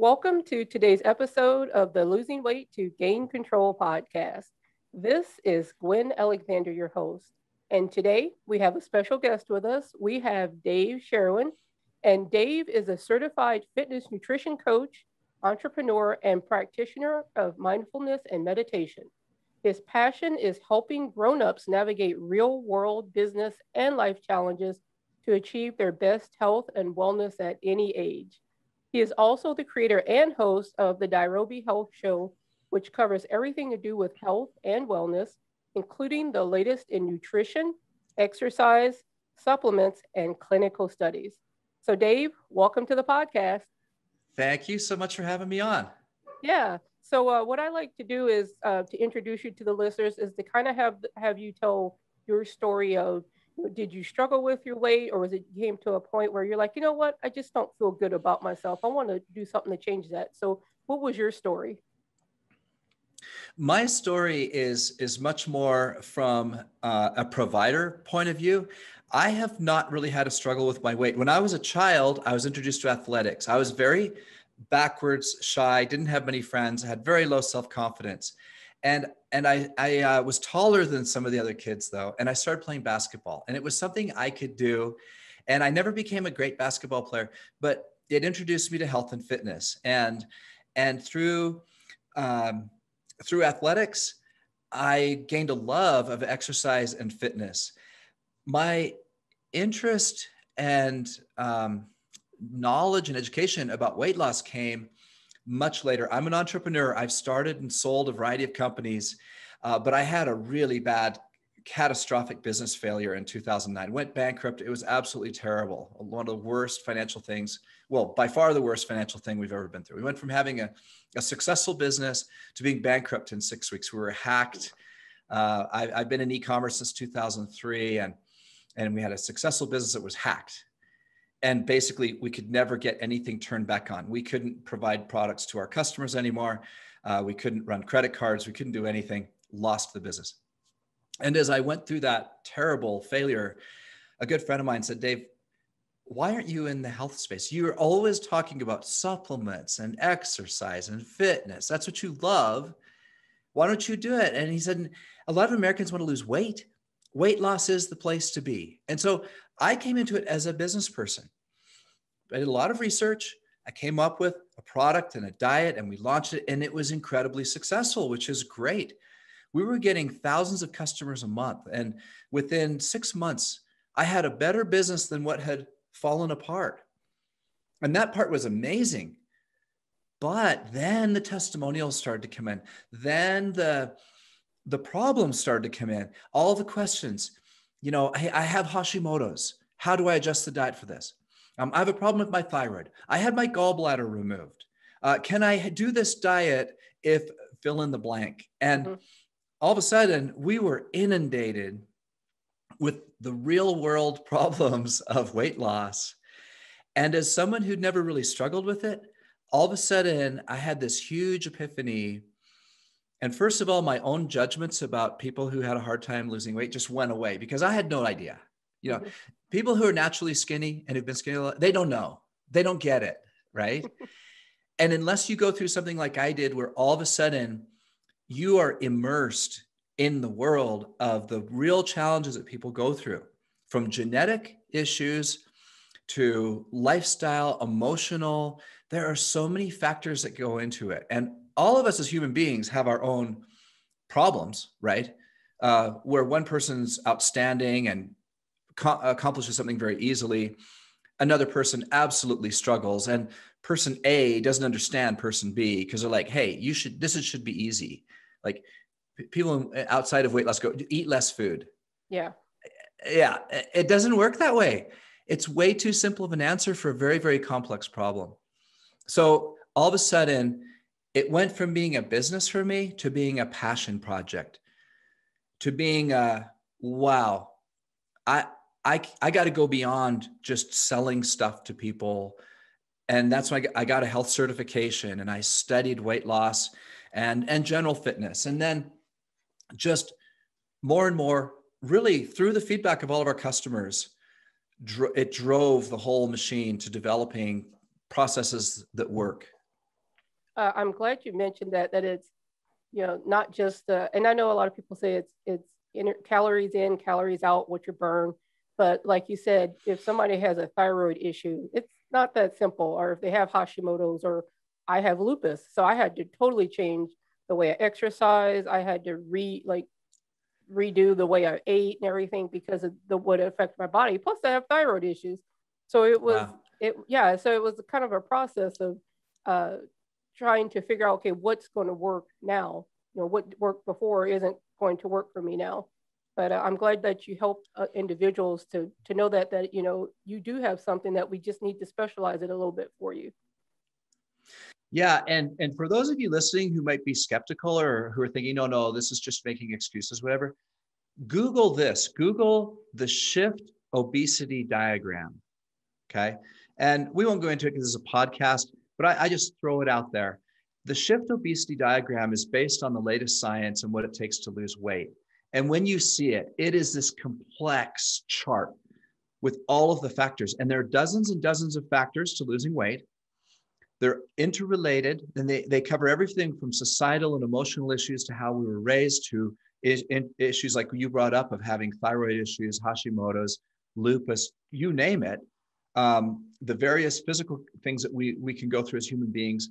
Welcome to today's episode of the Losing Weight to Gain Control podcast. This is Gwen Alexander, your host. And today we have a special guest with us. We have Dave Sherwin. And Dave is a certified fitness nutrition coach, entrepreneur, and practitioner of mindfulness and meditation. His passion is helping grown-ups navigate real-world business and life challenges to achieve their best health and wellness at any age. He is also the creator and host of the Dirobi Health Show, which covers everything to do with health and wellness, including the latest in nutrition, exercise, supplements, and clinical studies. So Dave, welcome to the podcast. Thank you so much for having me on. Yeah. So what I like to do is to introduce you to the listeners is to kind of have you tell your story of, did you struggle with your weight, or was it came to a point where you're like, you know what, I just don't feel good about myself. I want to do something to change that. So what was your story? My story is much more from a provider point of view. I have not really had a struggle with my weight. When I was a child, I was introduced to athletics. I was very backwards, shy, didn't have many friends, had very low self-confidence. And I was taller than some of the other kids though. And I started playing basketball, and it was something I could do. And I never became a great basketball player, but it introduced me to health and fitness. And through athletics, I gained a love of exercise and fitness. My interest and knowledge and education about weight loss came much later. I'm an entrepreneur. I've started and sold a variety of companies, but I had a really bad, catastrophic business failure in 2009. Went bankrupt. It was absolutely terrible. One of the worst financial things, well, by far the worst financial thing we've ever been through. We went from having a successful business to being bankrupt in 6 weeks. We were hacked. I've been in e-commerce since 2003, and we had a successful business that was hacked. And basically, we could never get anything turned back on. We couldn't provide products to our customers anymore. We couldn't run credit cards. We couldn't do anything. Lost the business. And as I went through that terrible failure, a good friend of mine said, Dave, why aren't you in the health space? You're always talking about supplements and exercise and fitness. That's what you love. Why don't you do it? And he said, a lot of Americans want to lose weight. Weight loss is the place to be. And so I came into it as a business person. I did a lot of research. I came up with a product and a diet, and we launched it, and it was incredibly successful, which is great. We were getting thousands of customers a month. And within 6 months, I had a better business than what had fallen apart. And that part was amazing. But then the testimonials started to come in. Then the problems started to come in. All the questions, I have Hashimoto's. How do I adjust the diet for this? I have a problem with my thyroid. I had my gallbladder removed. Can I do this diet if fill in the blank? And all of a sudden, we were inundated with the real world problems of weight loss. And as someone who'd never really struggled with it, all of a sudden, I had this huge epiphany. And first of all, my own judgments about people who had a hard time losing weight just went away because I had no idea. People who are naturally skinny and have been skinny a lot, they don't know. They don't get it, right? And unless you go through something like I did, where all of a sudden you are immersed in the world of the real challenges that people go through, from genetic issues to lifestyle, emotional, there are so many factors that go into it. And all of us as human beings have our own problems, right? Where one person's outstanding and accomplishes something very easily. Another person absolutely struggles, and person A doesn't understand person B because they're like, hey, this should be easy. Like people outside of weight loss go, eat less food. Yeah. Yeah. It doesn't work that way. It's way too simple of an answer for a very, very complex problem. So all of a sudden, it went from being a business for me to being a passion project, to being wow, I got to go beyond just selling stuff to people. And that's why I got a health certification, and I studied weight loss and general fitness. And then just more and more, really through the feedback of all of our customers, it drove the whole machine to developing processes that work. I'm glad you mentioned that it's, not just, and I know a lot of people say it's calories in, calories out, what you burn. But like you said, if somebody has a thyroid issue, it's not that simple. Or if they have Hashimoto's, or I have lupus. So I had to totally change the way I exercise. I had to redo the way I ate and everything because of the what it affected my body. Plus, I have thyroid issues, so Wow. So it was kind of a process of uh, trying to figure out, okay, what's going to work now. What worked before isn't going to work for me now. But I'm glad that you help individuals to know that you do have something that we just need to specialize it a little bit for you. Yeah, and for those of you listening who might be skeptical or who are thinking, no, no, this is just making excuses, whatever, Google this. Google the shift obesity diagram. Okay. And we won't go into it because it's a podcast, but I just throw it out there. The shift obesity diagram is based on the latest science and what it takes to lose weight. And when you see it, it is this complex chart with all of the factors. And there are dozens and dozens of factors to losing weight. They're interrelated, and they cover everything from societal and emotional issues to how we were raised to issues like you brought up of having thyroid issues, Hashimoto's, lupus, you name it. The various physical things that we can go through as human beings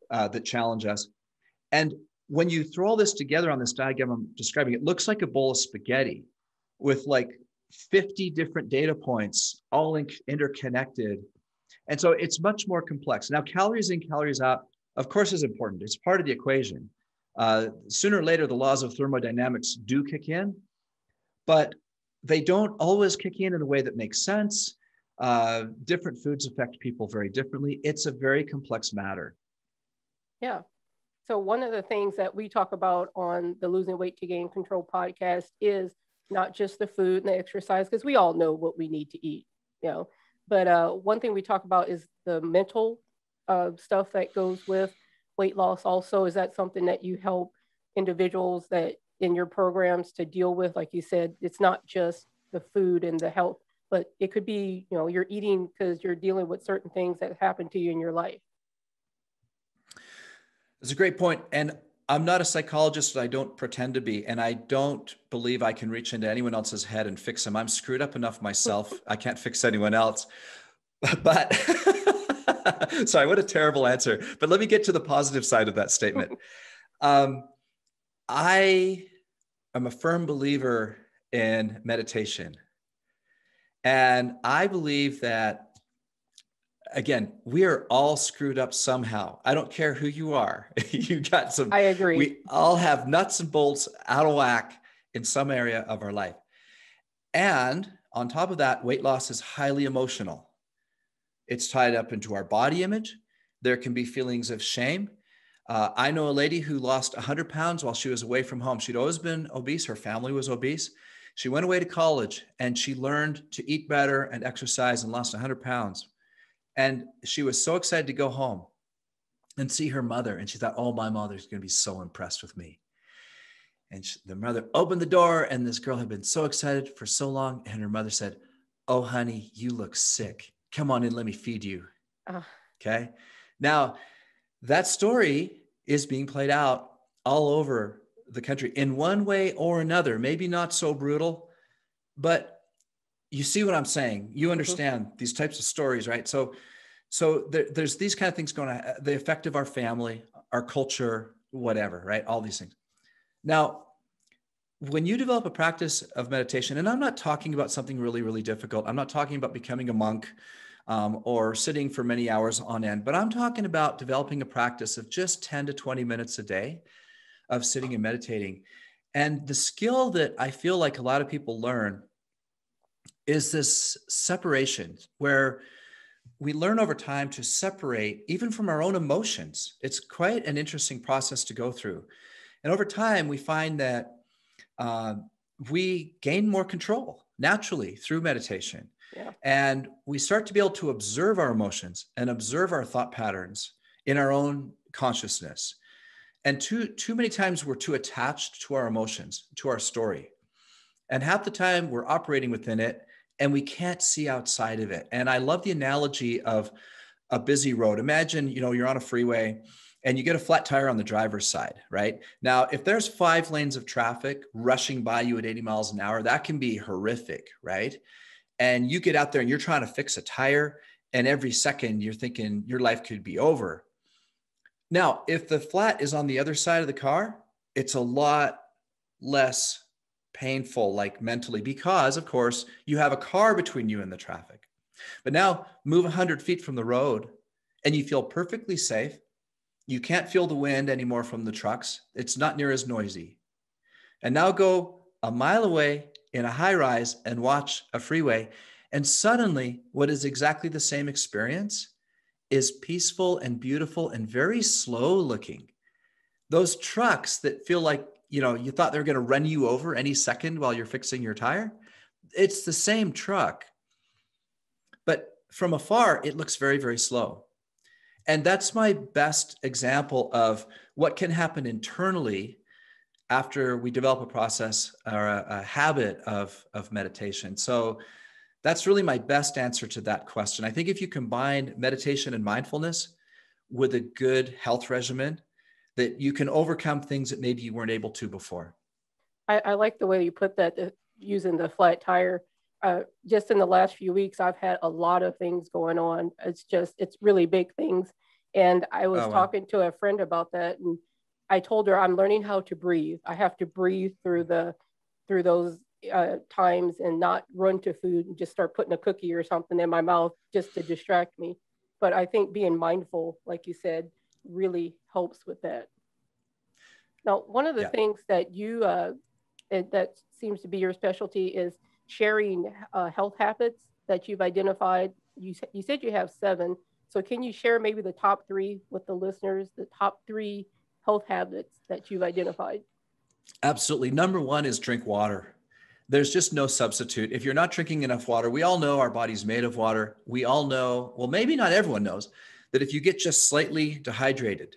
that challenge us. And when you throw all this together on this diagram I'm describing, it looks like a bowl of spaghetti with like 50 different data points, all interconnected. And so it's much more complex. Now, calories in, calories out, of course, is important. It's part of the equation. Sooner or later, the laws of thermodynamics do kick in, but they don't always kick in a way that makes sense. Different foods affect people very differently. It's a very complex matter. Yeah. So one of the things that we talk about on the Losing Weight to Gain Control podcast is not just the food and the exercise, because we all know what we need to eat, But one thing we talk about is the mental stuff that goes with weight loss. Also, is that something that you help individuals that in your programs to deal with? Like you said, it's not just the food and the health, but it could be, you're eating because you're dealing with certain things that happen to you in your life. It's a great point. And I'm not a psychologist. I don't pretend to be. And I don't believe I can reach into anyone else's head and fix them. I'm screwed up enough myself. I can't fix anyone else. But sorry, what a terrible answer. But let me get to the positive side of that statement. I am a firm believer in meditation. And I believe that, again, we are all screwed up somehow. I don't care who you are. You got some. I agree. We all have nuts and bolts out of whack in some area of our life. And on top of that, weight loss is highly emotional. It's tied up into our body image. There can be feelings of shame. I know a lady who lost 100 pounds while she was away from home. She'd always been obese. Her family was obese. She went away to college and she learned to eat better and exercise and lost 100 pounds. And she was so excited to go home and see her mother. And she thought, oh, my mother's going to be so impressed with me. And the mother opened the door, and this girl had been so excited for so long. And her mother said, oh, honey, you look sick. Come on in, let me feed you. Okay. Now, that story is being played out all over the country in one way or another, maybe not so brutal, but you see what I'm saying? You understand these types of stories, right? So there's these kind of things going on, the effect of our family, our culture, whatever, right? All these things. Now, when you develop a practice of meditation, and I'm not talking about something really, really difficult. I'm not talking about becoming a monk or sitting for many hours on end, but I'm talking about developing a practice of just 10 to 20 minutes a day of sitting and meditating. And the skill that I feel like a lot of people learn is this separation where we learn over time to separate even from our own emotions. It's quite an interesting process to go through. And over time, we find that we gain more control naturally through meditation. Yeah. And we start to be able to observe our emotions and observe our thought patterns in our own consciousness. And too many times we're too attached to our emotions, to our story. And half the time we're operating within it and we can't see outside of it. And I love the analogy of a busy road. Imagine, you're on a freeway and you get a flat tire on the driver's side, right? Now, if there's 5 lanes of traffic rushing by you at 80 miles an hour, that can be horrific, right? And you get out there and you're trying to fix a tire, and every second you're thinking your life could be over. Now, if the flat is on the other side of the car, it's a lot less painful, like mentally, because of course you have a car between you and the traffic. But now move 100 feet from the road and you feel perfectly safe. You can't feel the wind anymore from the trucks. It's not near as noisy. And now go a mile away in a high rise and watch a freeway. And suddenly, what is exactly the same experience is peaceful and beautiful and very slow looking. Those trucks that feel like, you thought they were going to run you over any second while you're fixing your tire, it's the same truck. But from afar, it looks very, very slow. And that's my best example of what can happen internally after we develop a process or a habit of meditation. So that's really my best answer to that question. I think if you combine meditation and mindfulness with a good health regimen, that you can overcome things that maybe you weren't able to before. I like the way you put that, using the flat tire. Just in the last few weeks, I've had a lot of things going on. It's really big things. And I was talking to a friend about that, and I told her I'm learning how to breathe. I have to breathe through those times and not run to food and just start putting a cookie or something in my mouth just to distract me. But I think being mindful, like you said, really helps with that. Now, one of the things that that seems to be your specialty is sharing health habits that you've identified. You said you have 7. So can you share maybe the top 3 with the listeners, the top 3 health habits that you've identified? Absolutely. Number 1 is drink water. There's just no substitute. If you're not drinking enough water, we all know our body's made of water. We all know, well, maybe not everyone knows, that if you get just slightly dehydrated,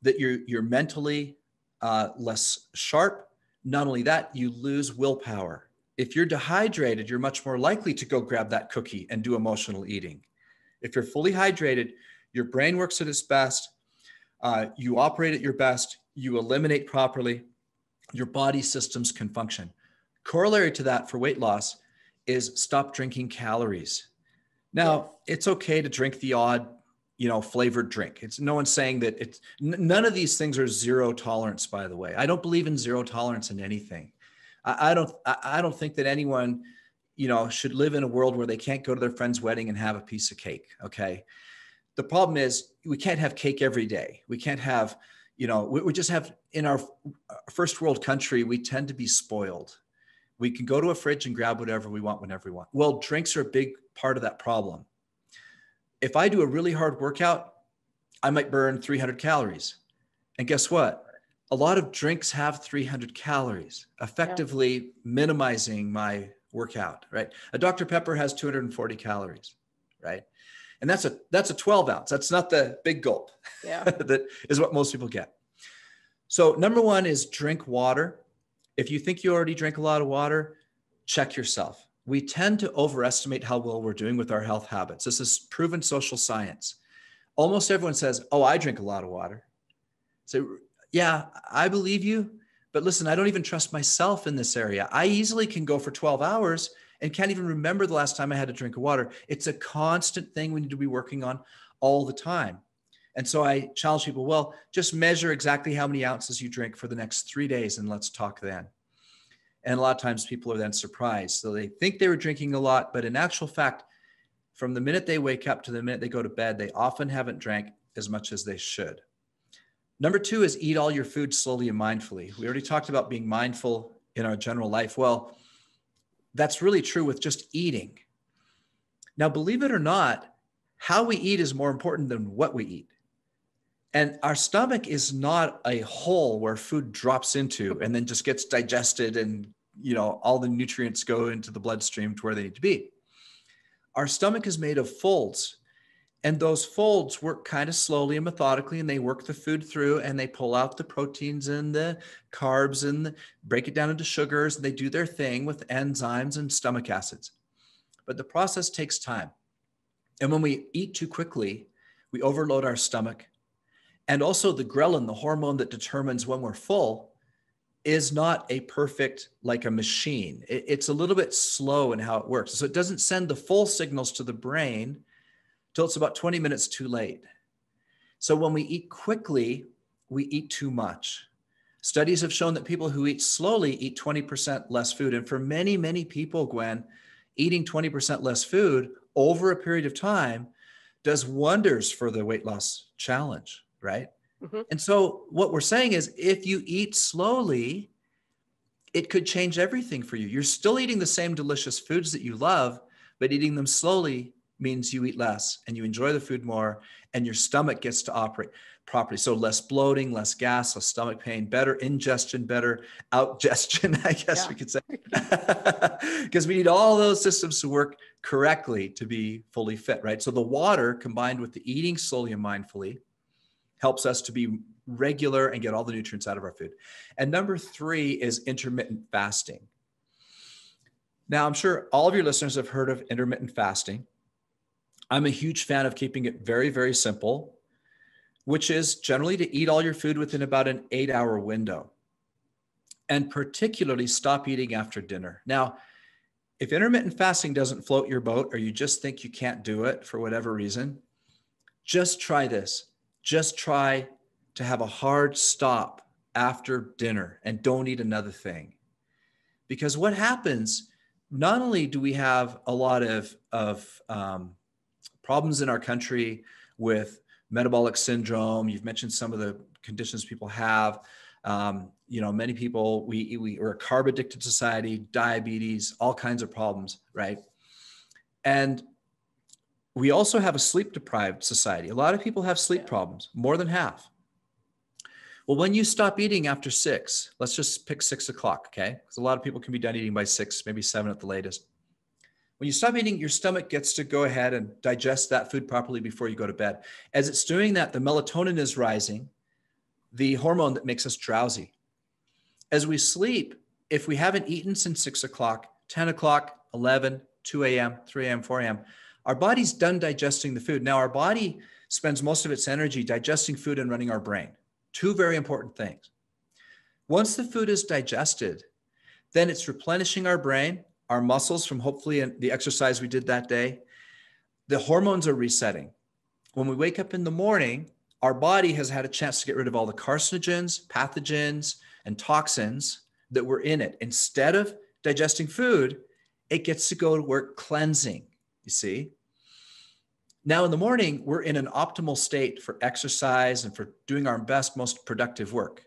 that you're mentally less sharp. Not only that, you lose willpower. If you're dehydrated, you're much more likely to go grab that cookie and do emotional eating. If you're fully hydrated, your brain works at its best. You operate at your best. You eliminate properly. Your body systems can function. Corollary to that for weight loss is stop drinking calories. Now, It's okay to drink the odd, flavored drink. It's no one's saying that none of these things are zero tolerance, by the way. I don't believe in zero tolerance in anything. I don't think that anyone, should live in a world where they can't go to their friend's wedding and have a piece of cake. Okay. The problem is we can't have cake every day. We can't have, we just have, in our first world country, we tend to be spoiled. We can go to a fridge and grab whatever we want whenever we want. Well, drinks are a big part of that problem. If I do a really hard workout, I might burn 300 calories. And guess what? A lot of drinks have 300 calories, effectively minimizing my workout, right? A Dr. Pepper has 240 calories, right? And that's a 12 ounce. That's not the big gulp. That is what most people get. So number 1 is drink water. If you think you already drink a lot of water, check yourself. We tend to overestimate how well we're doing with our health habits. This is proven social science. Almost everyone says, oh, I drink a lot of water. So yeah, I believe you, but listen, I don't even trust myself in this area. I easily can go for 12 hours and can't even remember the last time I had a drink of water. It's a constant thing we need to be working on all the time. And so I challenge people, well, just measure exactly how many ounces you drink for the next 3 days and let's talk then. And a lot of times people are then surprised. So they think they were drinking a lot, but in actual fact, from the minute they wake up to the minute they go to bed, they often haven't drank as much as they should. Number 2 is eat all your food slowly and mindfully. We already talked about being mindful in our general life. Well, that's really true with just eating. Now, believe it or not, how we eat is more important than what we eat. And our stomach is not a hole where food drops into and then just gets digested and, all the nutrients go into the bloodstream to where they need to be. Our stomach is made of folds, and those folds work kind of slowly and methodically, and they work the food through and they pull out the proteins and the carbs and break it down into sugars. And they do their thing with enzymes and stomach acids. But the process takes time. And when we eat too quickly, we overload our stomach. And also the ghrelin, the hormone that determines when we're full, is not a perfect, like a machine. It's a little bit slow in how it works. So it doesn't send the full signals to the brain till it's about 20 minutes too late. So when we eat quickly, we eat too much. Studies have shown that people who eat slowly eat 20% less food. And for many, many people, Gwen, eating 20% less food over a period of time does wonders for the weight loss challenge, right? Mm-hmm. And so what we're saying is if you eat slowly, it could change everything for you. You're still eating the same delicious foods that you love, but eating them slowly means you eat less and you enjoy the food more and your stomach gets to operate properly. So less bloating, less gas, less stomach pain, better ingestion, better outgestion, I guess we could say. Because we need all those systems to work correctly to be fully fit, right? So the water combined with the eating slowly and mindfully helps us to be regular and get all the nutrients out of our food. And number 3 is intermittent fasting. Now, I'm sure all of your listeners have heard of intermittent fasting. I'm a huge fan of keeping it very, very simple, which is generally to eat all your food within about an 8-hour window, and particularly stop eating after dinner. Now, if intermittent fasting doesn't float your boat or you just think you can't do it for whatever reason, just try this. Just try to have a hard stop after dinner and don't eat another thing. Because what happens, not only do we have a lot of problems in our country with metabolic syndrome, you've mentioned some of the conditions people have. Many people, we're a carb addicted society, diabetes, all kinds of problems, right? And we also have a sleep deprived society. A lot of people have sleep problems, more than half. Well, when you stop eating after 6, let's just pick 6 o'clock, okay? Because a lot of people can be done eating by 6, maybe 7 at the latest. When you stop eating, your stomach gets to go ahead and digest that food properly before you go to bed. As it's doing that, the melatonin is rising, the hormone that makes us drowsy. As we sleep, if we haven't eaten since 6 o'clock, 10 o'clock, 11, 2 a.m., 3 a.m., 4 a.m., our body's done digesting the food. Now, our body spends most of its energy digesting food and running our brain. 2 very important things. Once the food is digested, then it's replenishing our brain, our muscles from hopefully the exercise we did that day. The hormones are resetting. When we wake up in the morning, our body has had a chance to get rid of all the carcinogens, pathogens, and toxins that were in it. Instead of digesting food, it gets to go to work cleansing. You see? Now in the morning, we're in an optimal state for exercise and for doing our best, most productive work.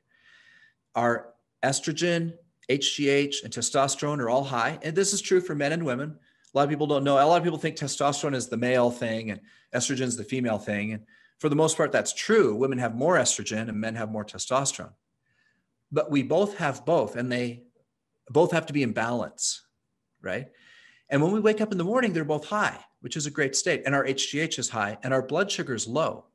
Our estrogen, HGH, and testosterone are all high. And this is true for men and women. A lot of people don't know. A lot of people think testosterone is the male thing and estrogen is the female thing. And for the most part, that's true. Women have more estrogen and men have more testosterone. But we both have both, and they both have to be in balance, right? And when we wake up in the morning, they're both high, which is a great state. And our HGH is high and our blood sugar is low.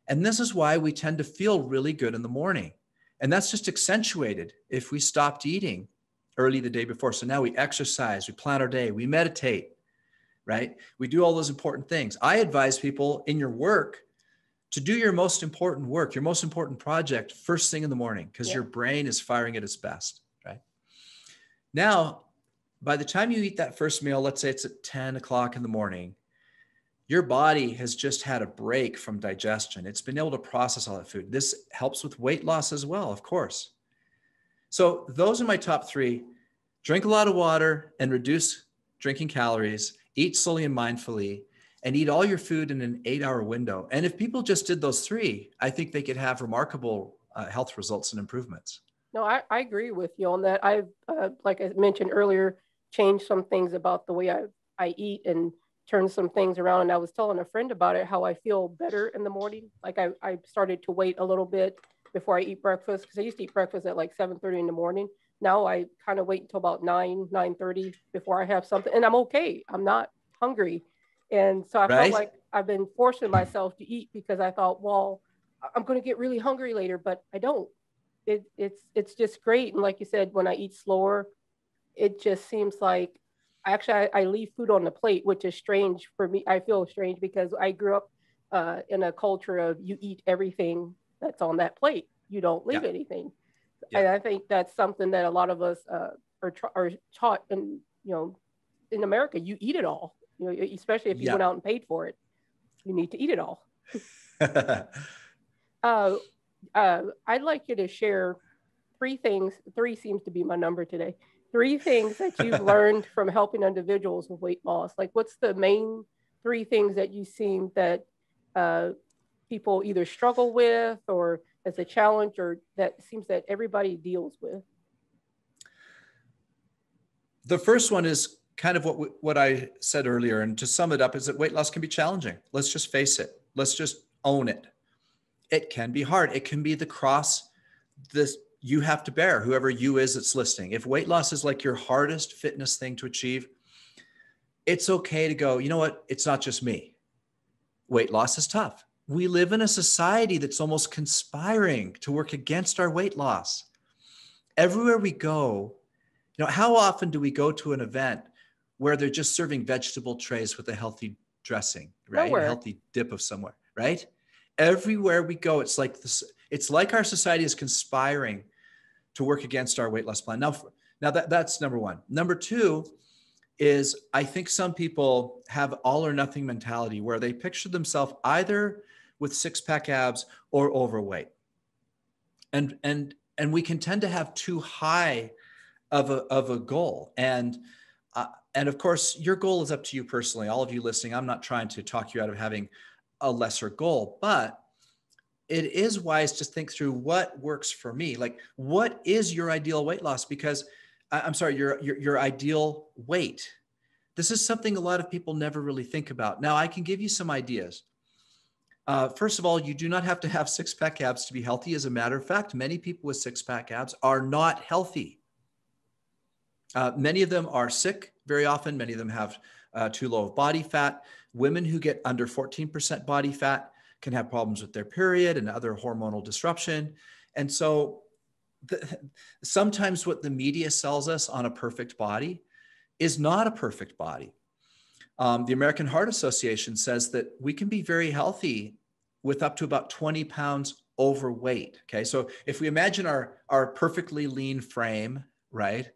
And this is why we tend to feel really good in the morning. And that's just accentuated if we stopped eating early the day before. So now we exercise, we plan our day, we meditate, right? We do all those important things. I advise people in your work to do your most important work, your most important project first thing in the morning, because your brain is firing at its best, right? Now, by the time you eat that first meal, let's say it's at 10 o'clock in the morning, your body has just had a break from digestion. It's been able to process all that food. This helps with weight loss as well, of course. So those are my top 3. Drink a lot of water and reduce drinking calories, eat slowly and mindfully, and eat all your food in an 8-hour window. And if people just did those 3, I think they could have remarkable health results and improvements. No, I agree with you on that. I've, like I mentioned earlier, changed some things about the way I eat and turned some things around. And I was telling a friend about it, how I feel better in the morning. Like I started to wait a little bit before I eat breakfast, because I used to eat breakfast at like 7:30 in the morning. Now I kind of wait until about 9:30 before I have something. And I'm okay. I'm not hungry. And so I felt like I've been forcing myself to eat because I thought, well, I'm going to get really hungry later, but I don't. It's just great. And like you said, when I eat slower, it just seems like I leave food on the plate, which is strange for me. I feel strange because I grew up in a culture of you eat everything that's on that plate. You don't leave Yeah. anything. Yeah. And I think that's something that a lot of us are taught in, in America. You eat it all, especially if you Yeah. went out and paid for it. You need to eat it all. uh, I'd like you to share three things. Three seems to be my number today. Three things that you've learned from helping individuals with weight loss. Like, what's the main three things that you seem that uh, people either struggle with or as a challenge, or that seems that everybody deals with? The first one is kind of what I said earlier. And to sum it up, is that weight loss can be challenging. Let's just face it. Let's just own it. It can be hard. It can be the cross this you have to bear, whoever you is that's listening. If weight loss is like your hardest fitness thing to achieve, it's okay to go, you know what? It's not just me. Weight loss is tough. We live in a society that's almost conspiring to work against our weight loss. Everywhere we go, how often do we go to an event where they're just serving vegetable trays with a healthy dressing, right? A Nowhere. healthy dip of somewhere, right? Everywhere we go, it's like this. It's like our society is conspiring to work against our weight loss plan. Now that's number one. Number two is I think some people have all or nothing mentality where they picture themselves either with six-pack abs or overweight. And we can tend to have too high of a goal. And of course, your goal is up to you personally. All of you listening, I'm not trying to talk you out of having a lesser goal, but it is wise to think through what works for me. Like, what is your ideal weight loss? Because I'm sorry, your ideal weight. This is something a lot of people never really think about. Now, I can give you some ideas. First of all, you do not have to have six-pack abs to be healthy. As a matter of fact, many people with six-pack abs are not healthy. Many of them are sick very often. Many of them have too low of body fat. Women who get under 14% body fat can have problems with their period and other hormonal disruption. And so sometimes what the media sells us on a perfect body is not a perfect body. The American Heart Association says that we can be very healthy with up to about 20 pounds overweight. Okay. So if we imagine our perfectly lean frame, right?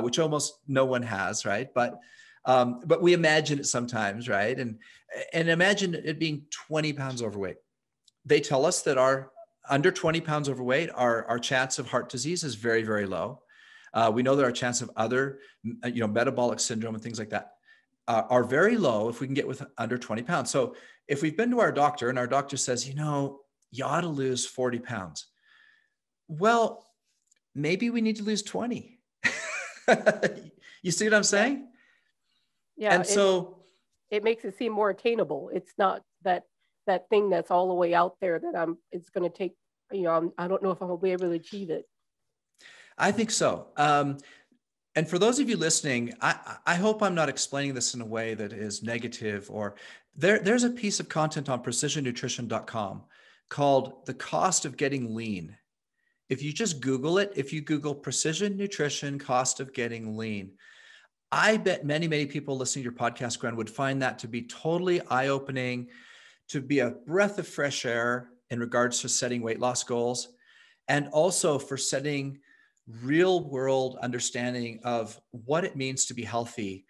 Which almost no one has, right? But we imagine it sometimes, right? And imagine it being 20 pounds overweight. They tell us that our under 20 pounds overweight, our chance of heart disease is very, very low. We know that our chance of other, metabolic syndrome and things like that are very low if we can get with under 20 pounds. So if we've been to our doctor and our doctor says, you ought to lose 40 pounds. Well, maybe we need to lose 20. You see what I'm saying? Yeah. And so it makes it seem more attainable. It's not that thing that's all the way out there that it's going to take, I don't know if I'm going to be able to achieve it. I think so. And for those of you listening, I hope I'm not explaining this in a way that is negative, or there's a piece of content on precisionnutrition.com called The Cost of Getting Lean. If you just Google it, if you Google precision nutrition, cost of getting lean, I bet many, many people listening to your podcast, Gwen, would find that to be totally eye-opening, to be a breath of fresh air in regards to setting weight loss goals, and also for setting real world understanding of what it means to be healthy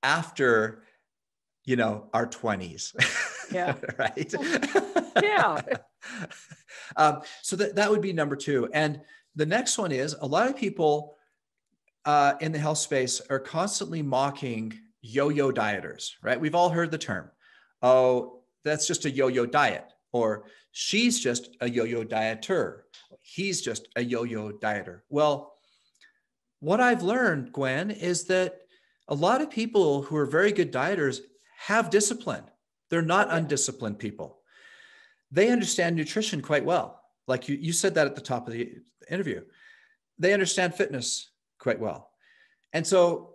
after, our 20s. Yeah. Right. Yeah. So that would be number two. And the next one is a lot of people in the health space are constantly mocking yo-yo dieters, right? We've all heard the term, oh, that's just a yo-yo diet, or she's just a yo-yo dieter. He's just a yo-yo dieter. Well, what I've learned, Gwen, is that a lot of people who are very good dieters have discipline. They're not undisciplined people. They understand nutrition quite well. Like you said that at the top of the interview. They understand fitness quite well. And so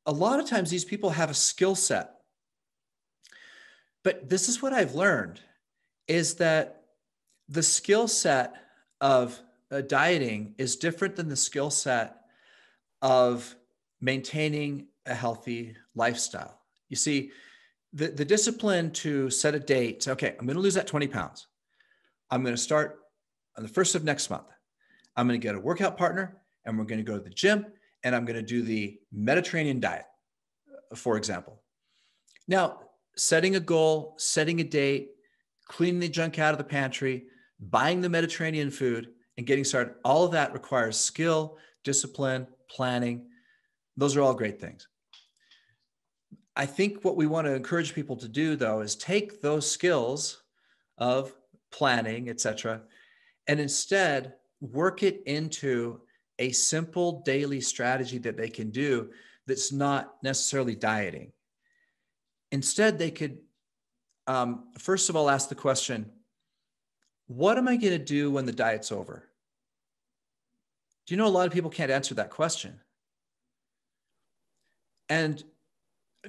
a lot of times these people have a skill set. But this is what I've learned, is that the skill set of dieting is different than the skill set of maintaining a healthy lifestyle. You see, the discipline to set a date. Okay, I'm going to lose that 20 pounds. I'm going to start on the first of next month. I'm going to get a workout partner and we're going to go to the gym and I'm going to do the Mediterranean diet, for example. Now, setting a goal, setting a date, cleaning the junk out of the pantry, buying the Mediterranean food, and getting started, all of that requires skill, discipline, planning. Those are all great things. I think what we want to encourage people to do, though, is take those skills of planning, et cetera, and instead work it into a simple daily strategy that they can do that's not necessarily dieting. Instead, they could, first of all, ask the question, what am I going to do when the diet's over? Do you know a lot of people can't answer that question? And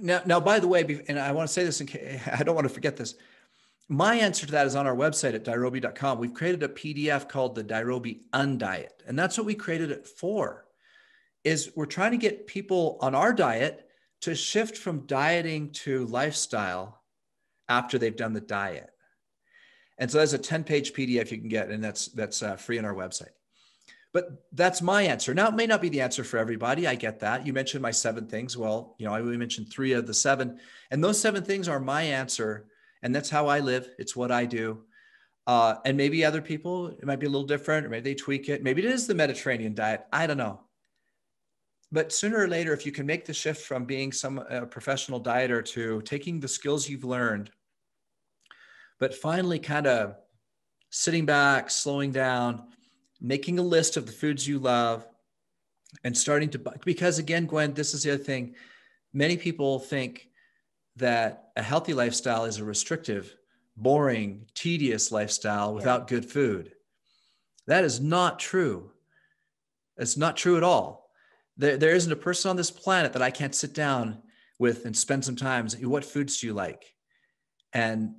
now, by the way, and I want to say this in case, I don't want to forget this. My answer to that is on our website at dirobi.com. We've created a PDF called the Dirobi Undiet. And that's what we created it for, is we're trying to get people on our diet to shift from dieting to lifestyle after they've done the diet. And so there's a 10-page PDF you can get, and that's free on our website. But that's my answer. Now, it may not be the answer for everybody. I get that. You mentioned my 7 things. Well, I only mentioned 3 of the 7. And those 7 things are my answer. And that's how I live. It's what I do. And maybe other people, it might be a little different, or maybe they tweak it. Maybe it is the Mediterranean diet. I don't know. But sooner or later, if you can make the shift from being a professional dieter to taking the skills you've learned, but finally kind of sitting back, slowing down, making a list of the foods you love, and starting to, because again, Gwen, this is the other thing. Many people think that a healthy lifestyle is a restrictive, boring, tedious lifestyle without good food. That is not true. It's not true at all. There isn't a person on this planet that I can't sit down with and spend some time saying, what foods do you like? And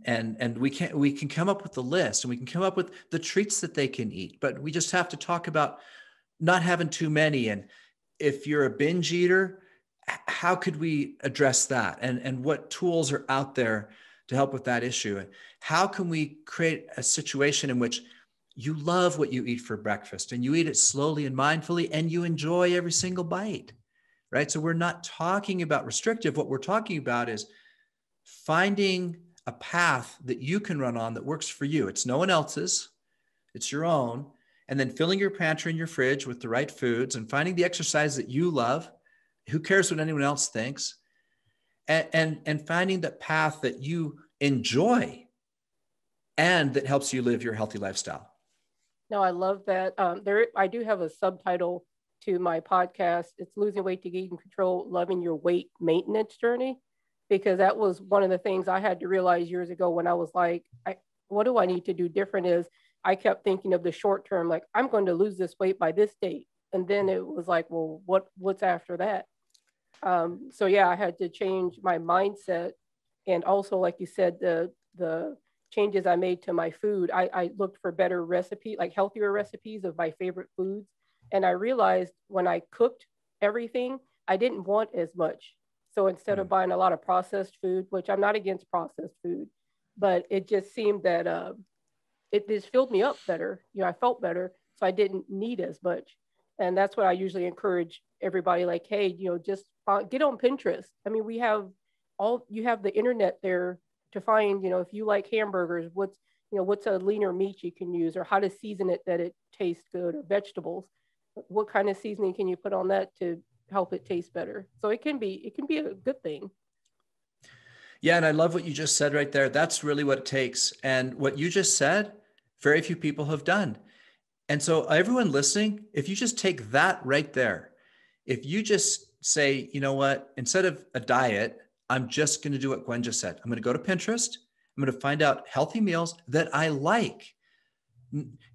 we can come up with the list, and we can come up with the treats that they can eat, but we just have to talk about not having too many. And if you're a binge eater, how could we address that? And what tools are out there to help with that issue? How can we create a situation in which you love what you eat for breakfast and you eat it slowly and mindfully and you enjoy every single bite, right? So we're not talking about restrictive. What we're talking about is finding a path that you can run on that works for you. It's no one else's, it's your own. And then filling your pantry and your fridge with the right foods and finding the exercise that you love. Who cares what anyone else thinks? And finding the path that you enjoy and that helps you live your healthy lifestyle. No, I love that. I do have a subtitle to my podcast. It's Losing Weight to Gain Control, Loving Your Weight Maintenance Journey, because that was one of the things I had to realize years ago when I was like, what do I need to do different? Is I kept thinking of the short term, like I'm going to lose this weight by this date. And then it was like, well, what's after that? So yeah, I had to change my mindset. And also, like you said, the changes I made to my food, I looked for better recipe, like healthier recipes of my favorite foods. And I realized when I cooked everything, I didn't want as much. So instead of buying a lot of processed food, which I'm not against processed food, but it just seemed that it just filled me up better. I felt better, so I didn't need as much. And that's what I usually encourage everybody, like, hey, just get on Pinterest. I mean, you have the internet there to find, if you like hamburgers, what's a leaner meat you can use, or how to season it that it tastes good, or vegetables. What kind of seasoning can you put on that to help it taste better? So it can be a good thing. Yeah. And I love what you just said right there. That's really what it takes. And what you just said, very few people have done. And so everyone listening, if you just take that right there, if you just say, you know what, instead of a diet, I'm just going to do what Gwen just said. I'm going to go to Pinterest. I'm going to find out healthy meals that I like.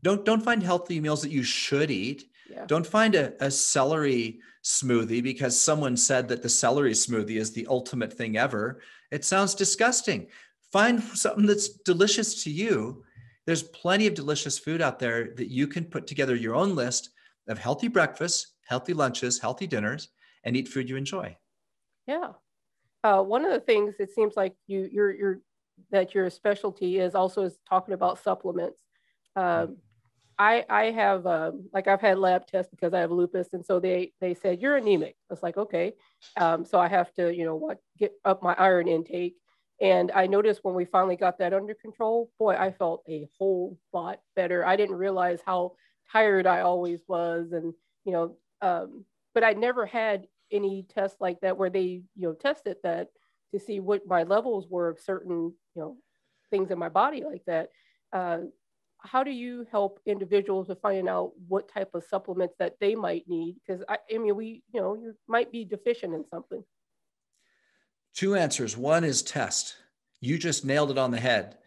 Don't find healthy meals that you should eat. Yeah. Don't find a celery smoothie because someone said that the celery smoothie is the ultimate thing ever. It sounds disgusting. Find something that's delicious to you. There's plenty of delicious food out there that you can put together your own list of healthy breakfasts, healthy lunches, healthy dinners, and eat food you enjoy. Yeah. One of the things it seems like that your specialty is also is talking about supplements. Um, I have like I've had lab tests because I have lupus, and so they said you're anemic. I was like, okay, so I have to get up my iron intake. And I noticed when we finally got that under control, boy, I felt a whole lot better. I didn't realize how tired I always was, and you know, but I never had any tests like that where they tested that to see what my levels were of certain things in my body like that. Uh, how do you help individuals with finding out what type of supplements that they might need? Because I mean, you might be deficient in something. Two answers. One is test. You just nailed it on the head.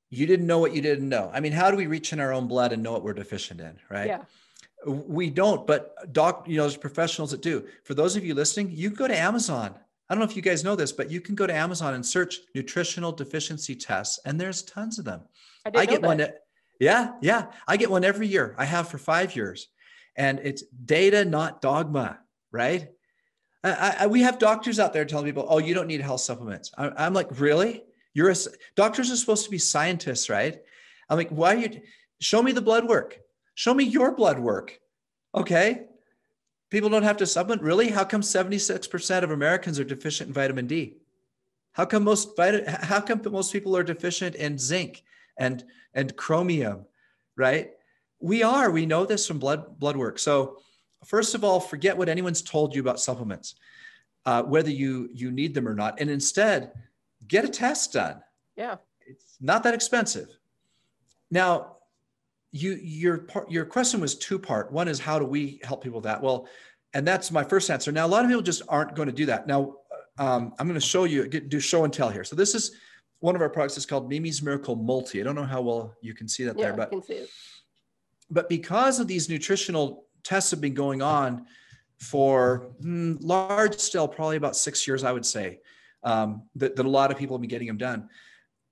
You didn't know what you didn't know. I mean, how do we reach in our own blood and know what we're deficient in, right? Yeah. We don't, but there's professionals that do. For those of you listening, you go to Amazon. I don't know if you guys know this, but you can go to Amazon and search nutritional deficiency tests, and there's tons of them. I didn't know get that. one. Yeah. I get one every year. I have for 5 years, and it's data, not dogma, right? We have doctors out there telling people, oh, you don't need health supplements. I'm like, really? Doctors are supposed to be scientists, right? I'm like, why are you, show me the blood work. Show me your blood work. Okay. People don't have to supplement. Really? How come 76% of Americans are deficient in vitamin D? How come most people are deficient in zinc and chromium, right? We know this from blood work. So first of all, forget what anyone's told you about supplements, whether you need them or not. And instead, get a test done. Yeah. It's not that expensive. Now, your question was two-part. One is, how do we help people with that? Well, and that's my first answer. Now, a lot of people just aren't going to do that. Now, I'm going to show you, do show and tell here. So this is one of our products. It's called Mimi's Miracle Multi. I don't know how well you can see that there, but I can see it. But because of these nutritional tests have been going on for large scale, probably about 6 years, I would say, that a lot of people have been getting them done.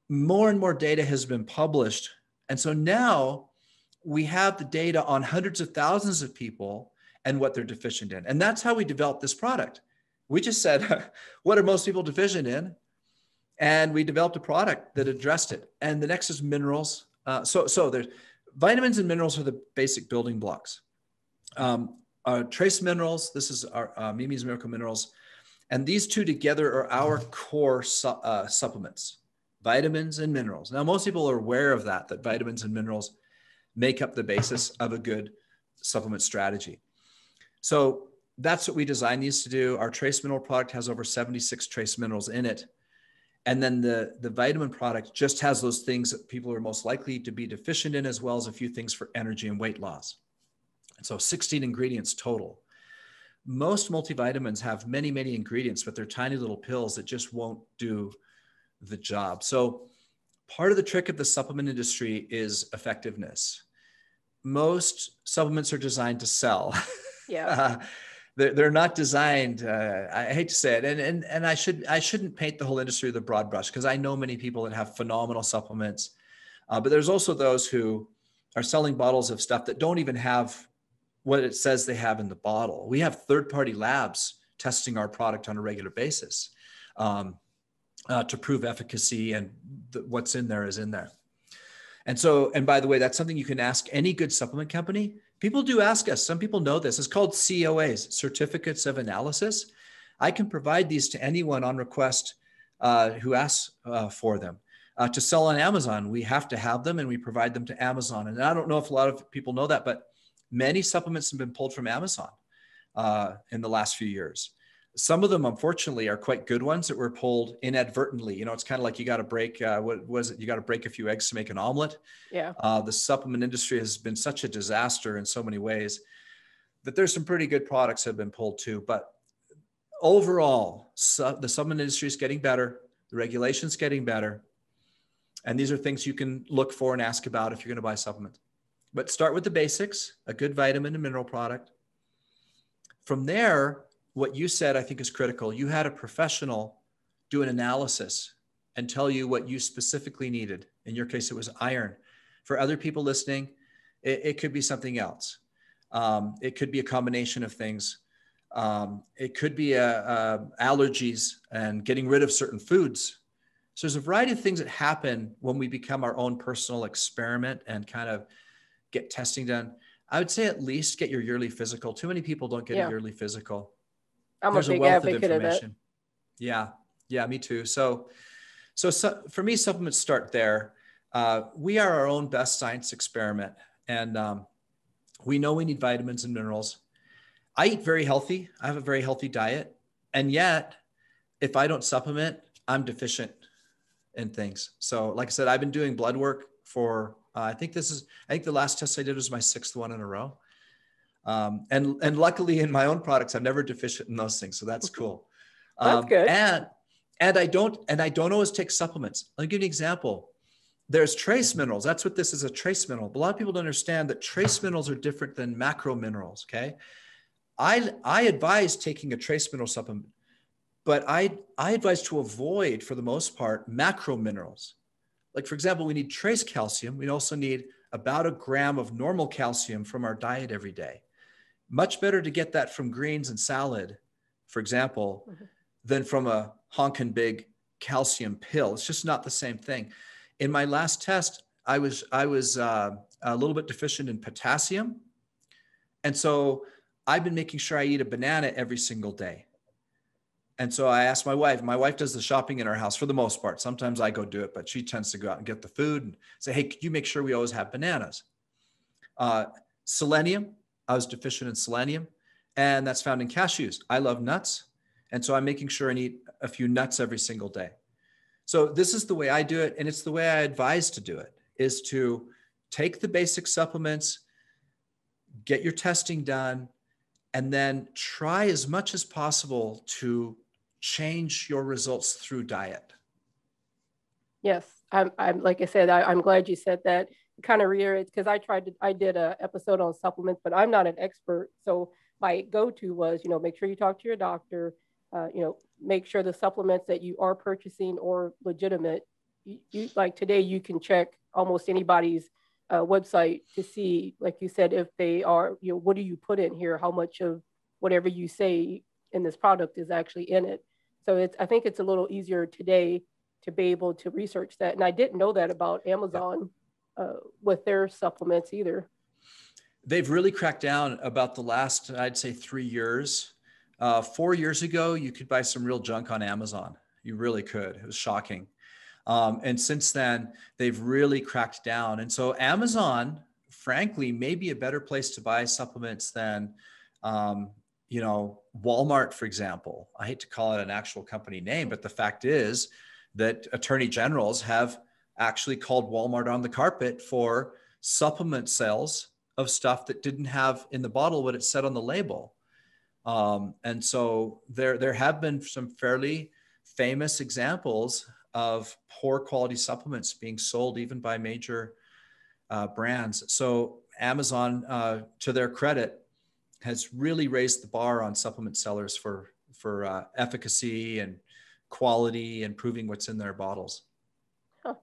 More and more data has been published. And so now we have the data on hundreds of thousands of people and what they're deficient in. And that's how we developed this product. We just said, what are most people deficient in? And we developed a product that addressed it. And the next is minerals. So there's vitamins and minerals are the basic building blocks. Trace minerals, this is our Mimi's Miracle Minerals. And these two together are our core supplements, vitamins and minerals. Now, most people are aware of that vitamins and minerals make up the basis of a good supplement strategy. So that's what we designed these to do. Our trace mineral product has over 76 trace minerals in it. And then the vitamin product just has those things that people are most likely to be deficient in, as well as a few things for energy and weight loss. And so 16 ingredients total. Most multivitamins have many, many ingredients, but they're tiny little pills that just won't do the job. So part of the trick of the supplement industry is effectiveness. Most supplements are designed to sell. Yeah. They're not designed. I hate to say it, and I shouldn't paint the whole industry with a broad brush, because I know many people that have phenomenal supplements, but there's also those who are selling bottles of stuff that don't even have what it says they have in the bottle. We have third-party labs testing our product on a regular basis to prove efficacy, and what's in there is in there. And by the way, that's something you can ask any good supplement company. People do ask us. Some people know this. It's called COAs, Certificates of Analysis. I can provide these to anyone on request who asks for them. To sell on Amazon, we have to have them, and we provide them to Amazon. And I don't know if a lot of people know that, but many supplements have been pulled from Amazon in the last few years. Some of them, unfortunately, are quite good ones that were pulled inadvertently. You know, it's kind of like you got to break, what was it? You got to break a few eggs to make an omelet. Yeah. The supplement industry has been such a disaster in so many ways that there's some pretty good products that have been pulled too. But overall, the supplement industry is getting better. The regulation's getting better. And these are things you can look for and ask about if you're going to buy supplements. But start with the basics, a good vitamin and mineral product. From there, what you said, I think, is critical. You had a professional do an analysis and tell you what you specifically needed. In your case, it was iron. For other people listening, it could be something else. It could be a combination of things. It could be allergies and getting rid of certain foods. So there's a variety of things that happen when we become our own personal experiment and kind of get testing done. I would say at least get your yearly physical. Too many people don't get a Yeah, yearly physical. I'm a There's a big wealth of advocate of that. information. Yeah. Yeah, me too. So for me, supplements start there. We are our own best science experiment. And we know we need vitamins and minerals. I eat very healthy. I have a very healthy diet. And yet, if I don't supplement, I'm deficient in things. So like I said, I've been doing blood work for, I think the last test I did was my 6th one in a row. And luckily in my own products, I'm never deficient in those things. So that's cool. That's good. And I don't always take supplements. I'll give you an example. There's trace minerals. That's what this is, a trace mineral. But a lot of people don't understand that trace minerals are different than macro minerals. Okay. I advise taking a trace mineral supplement, but I advise to avoid, for the most part, macro minerals. Like, for example, we need trace calcium. We also need about a gram of normal calcium from our diet every day. Much better to get that from greens and salad, for example, than from a honkin' big calcium pill. It's just not the same thing. In my last test, I was a little bit deficient in potassium. And so I've been making sure I eat a banana every single day. And so I asked my wife does the shopping in our house for the most part. Sometimes I go do it, but she tends to go out and get the food and say, hey, could you make sure we always have bananas? Selenium, I was deficient in selenium, and that's found in cashews. I love nuts. And so I'm making sure I eat a few nuts every single day. So this is the way I do it. And it's the way I advise to do it, is to take the basic supplements, get your testing done, and then try as much as possible to change your results through diet. Yes, I'm like I said, I'm glad you said that. It kind of reiterates, because I did a episode on supplements, but I'm not an expert. So my go-to was, make sure you talk to your doctor, make sure the supplements that you are purchasing are legitimate. You like today, you can check almost anybody's website to see, like you said, if they are, what do you put in here? How much of whatever you say in this product is actually in it? So I think it's a little easier today to be able to research that. And I didn't know that about Amazon with their supplements either. They've really cracked down about the last, I'd say, 3 years. 4 years ago, you could buy some real junk on Amazon. You really could. It was shocking. And since then, they've really cracked down. And so Amazon, frankly, may be a better place to buy supplements than, Walmart, for example. I hate to call it an actual company name, but the fact is that attorney generals have actually called Walmart on the carpet for supplement sales of stuff that didn't have in the bottle what it said on the label. And so there have been some fairly famous examples of poor quality supplements being sold even by major brands. So Amazon, to their credit, has really raised the bar on supplement sellers for efficacy and quality and proving what's in their bottles. Huh.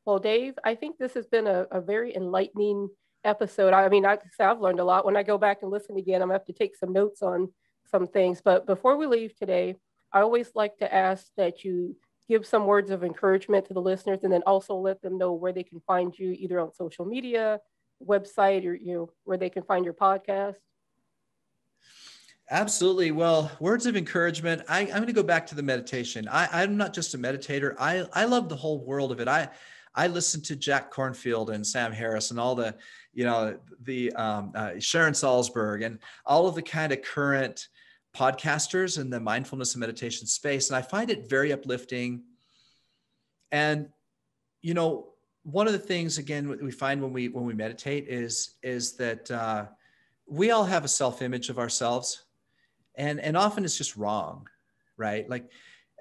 Well, Dave, I think this has been a very enlightening episode. I mean, I've learned a lot. When I go back and listen again, I'm going to have to take some notes on some things. But before we leave today, I always like to ask that you give some words of encouragement to the listeners, and then also let them know where they can find you, either on social media, website, or where they can find your podcast. Absolutely. Well, words of encouragement. I'm going to go back to the meditation. I'm not just a meditator. I love the whole world of it. I listen to Jack Kornfield and Sam Harris and all the, Sharon Salzberg and all of the kind of current podcasters in the mindfulness and meditation space. And I find it very uplifting. And, one of the things, again, we find when we meditate is that we all have a self-image of ourselves. And often it's just wrong, right? Like,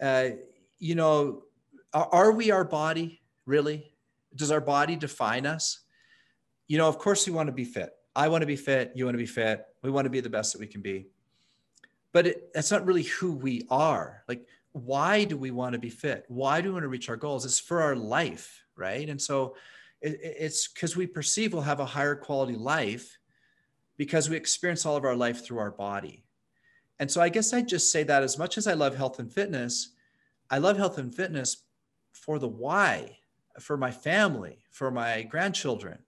are we our body, really? Does our body define us? Of course we want to be fit. I want to be fit. You want to be fit. We want to be the best that we can be. But that's not really who we are. Like, why do we want to be fit? Why do we want to reach our goals? It's for our life, right? And so it's because we perceive we'll have a higher quality life because we experience all of our life through our body. And so I guess I'd just say that as much as I love health and fitness, I love health and fitness for the why, for my family, for my grandchildren,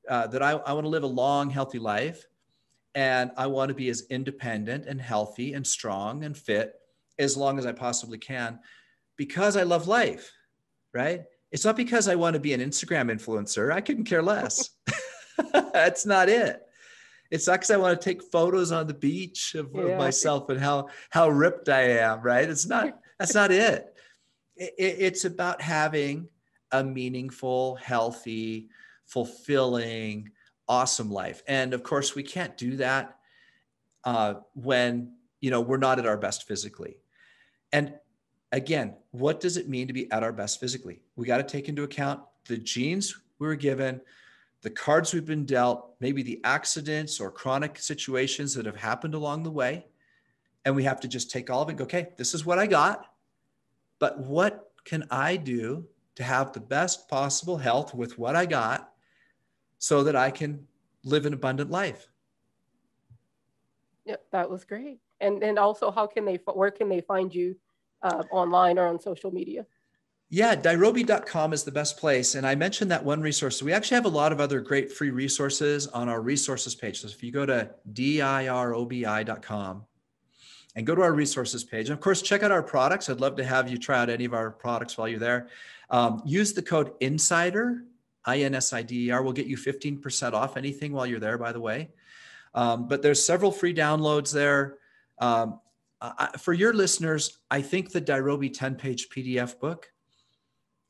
that I want to live a long, healthy life. And I want to be as independent and healthy and strong and fit as long as I possibly can because I love life, right? It's not because I want to be an Instagram influencer. I couldn't care less. That's not it. It's not because I want to take photos on the beach of Yeah. myself and how ripped I am, right? It's not, that's not it. It's about having a meaningful, healthy, fulfilling, awesome life. And of course, we can't do that when, we're not at our best physically. And again, what does it mean to be at our best physically? We got to take into account the genes we were given, the cards we've been dealt, maybe the accidents or chronic situations that have happened along the way. And we have to just take all of it and go, okay, this is what I got, but what can I do to have the best possible health with what I got so that I can live an abundant life? Yep, that was great. And also, where can they find you online or on social media? Yeah, Dirobi.com is the best place. And I mentioned that one resource. So we actually have a lot of other great free resources on our resources page. So if you go to dirobi.com and go to our resources page, and of course, check out our products. I'd love to have you try out any of our products while you're there. Use the code INSIDER, INSIDER. We'll get you 15% off anything while you're there, by the way. But there's several free downloads there. For your listeners, I think the Dirobi 10-page PDF book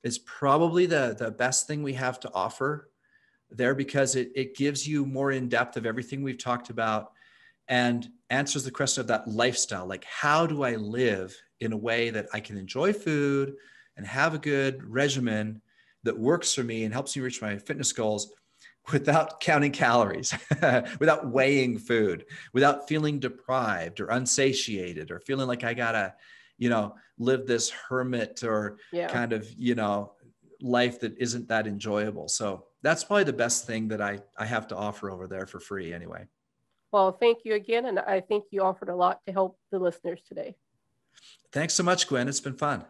is probably the best thing we have to offer there because it gives you more in depth of everything we've talked about and answers the question of that lifestyle. Like, how do I live in a way that I can enjoy food and have a good regimen that works for me and helps me reach my fitness goals without counting calories, without weighing food, without feeling deprived or unsatiated or feeling like I gotta, live this hermit or Yeah. kind of, life that isn't that enjoyable. So that's probably the best thing that I have to offer over there for free anyway. Well, thank you again. And I think you offered a lot to help the listeners today. Thanks so much, Gwen. It's been fun.